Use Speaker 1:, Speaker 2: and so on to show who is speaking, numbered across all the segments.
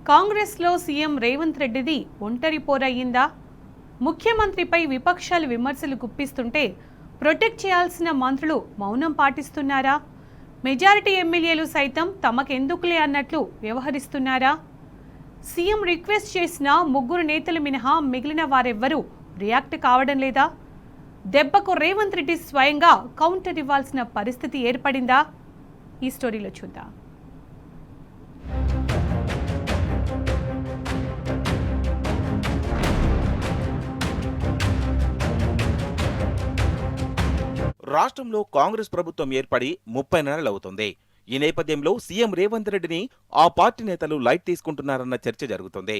Speaker 1: కాంగ్రెస్లో సీఎం రేవంత్ రెడ్డిది ఒంటరి పోరయ్యిందా? ముఖ్యమంత్రిపై విపక్షాలు విమర్శలు గుప్పిస్తుంటే ప్రొటెక్ట్ చేయాల్సిన మంత్రులు మౌనం పాటిస్తున్నారా? మెజారిటీ ఎమ్మెల్యేలు సైతం తమకెందుకులే అన్నట్లు వ్యవహరిస్తున్నారా? సీఎం రిక్వెస్ట్ చేసిన ముగ్గురు నేతలు మినహా మిగిలిన వారెవ్వరూ రియాక్ట్ కావడం లేదా? దెబ్బకు రేవంత్ రెడ్డి స్వయంగా కౌంటర్ ఇవ్వాల్సిన పరిస్థితి ఏర్పడిందా? ఈ స్టోరీలో చూద్దాం.
Speaker 2: రాష్ట్రంలో కాంగ్రెస్ ప్రభుత్వం ఏర్పడి 30 నెలలవుతుంది. ఈ నేపథ్యంలో సీఎం రేవంత్ రెడ్డిని ఆ పార్టీ నేతలు లైట్ తీసుకుంటున్నారన్న చర్చ జరుగుతుంది.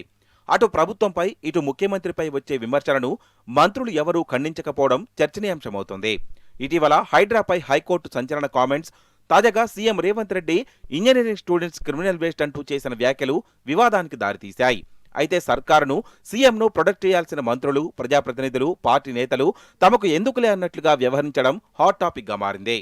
Speaker 2: అటు ప్రభుత్వంపై ఇటు ముఖ్యమంత్రిపై వచ్చే విమర్శలను మంత్రులు ఎవరూ ఖండించకపోవడం చర్చనీయాంశమవుతుంది. ఇటీవల హైడ్రాపై హైకోర్టు సంచలన కామెంట్స్, తాజాగా CM Revanth Reddy engineering students criminal waste అంటూ చేసిన వ్యాఖ్యలు వివాదానికి దారితీశాయి. అయితే సర్కారును, సీఎంను ప్రొటెక్ట్ చేయాల్సిన మంత్రులు, ప్రజాప్రతినిధులు, పార్టీ నేతలు తమకు ఎందుకులే అన్నట్లుగా వ్యవహరించడం హాట్ టాపిక్ గా మారింది.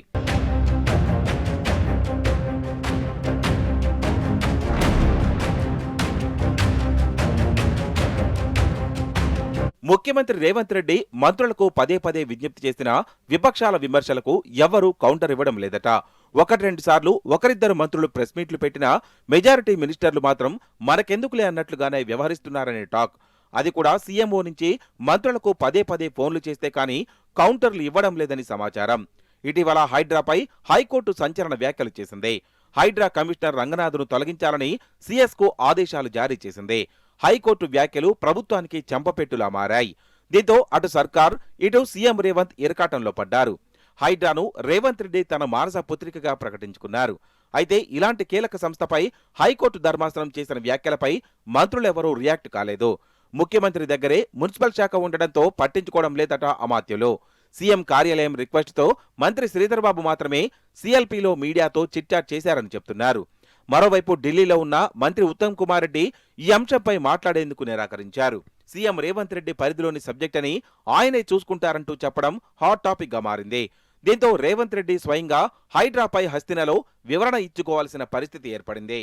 Speaker 2: ముఖ్యమంత్రి రేవంత్ రెడ్డి మంత్రులకు పదే పదే విజ్ఞప్తి చేసిన విపక్షాల విమర్శలకు ఎవ్వరూ కౌంటర్ ఇవ్వడం లేదట. 1-2 సార్లు ఒకరిద్దరు మంత్రులు ప్రెస్ మీట్లు పెట్టినా మెజారిటీ మినిస్టర్లు మాత్రం మనకెందుకులే అన్నట్లుగానే వ్యవహరిస్తున్నారనే టాక్. అది కూడా సీఎంఓ నుంచి మంత్రులకు పదే పదే ఫోన్లు చేస్తే కానీ కౌంటర్లు ఇవ్వడం లేదని సమాచారం. ఇటీవల హైడ్రాపై హైకోర్టు సంచలన వ్యాఖ్యలు చేసింది. హైడ్రా కమిషనర్ రంగనాథ్ను తొలగించాలని సీఎస్కు ఆదేశాలు జారీ చేసింది. హైకోర్టు వ్యాఖ్యలు ప్రభుత్వానికి చెంపపెట్టులా మారాయి. దీంతో అటు సర్కార్, ఇటు సీఎం రేవంత్ ఇరకాటంలో పడ్డారు. హైడ్రాను రేవంత్ రెడ్డి తన మానస పుత్రికగా ప్రకటించుకున్నారు. అయితే ఇలాంటి కీలక సంస్థపై హైకోర్టు ధర్మాసనం చేసిన వ్యాఖ్యలపై మంత్రులెవరూ రియాక్ట్ కాలేదు. ముఖ్యమంత్రి దగ్గరే మున్సిపల్ శాఖ ఉండడంతో పట్టించుకోవడం లేదట అమాత్యులు. సీఎం కార్యాలయం రిక్వెస్ట్తో మంత్రి శ్రీధర్బాబు మాత్రమే సీఎల్పీలో మీడియాతో చిట్చాట్ చేశారని చెప్తున్నారు. మరోవైపు ఢిల్లీలో ఉన్న మంత్రి ఉత్తమ్ కుమార్ రెడ్డి ఈ అంశంపై మాట్లాడేందుకు నిరాకరించారు. సీఎం రేవంత్ రెడ్డి పరిధిలోని సబ్జెక్ట్ అని ఆయనే చూసుకుంటారంటూ చెప్పడం హాట్ టాపిక్ గా మారింది. దీంతో రేవంత్ రెడ్డి స్వయంగా హైడ్రాపై హస్తినలో వివరణ ఇచ్చుకోవాల్సిన పరిస్థితి ఏర్పడింది.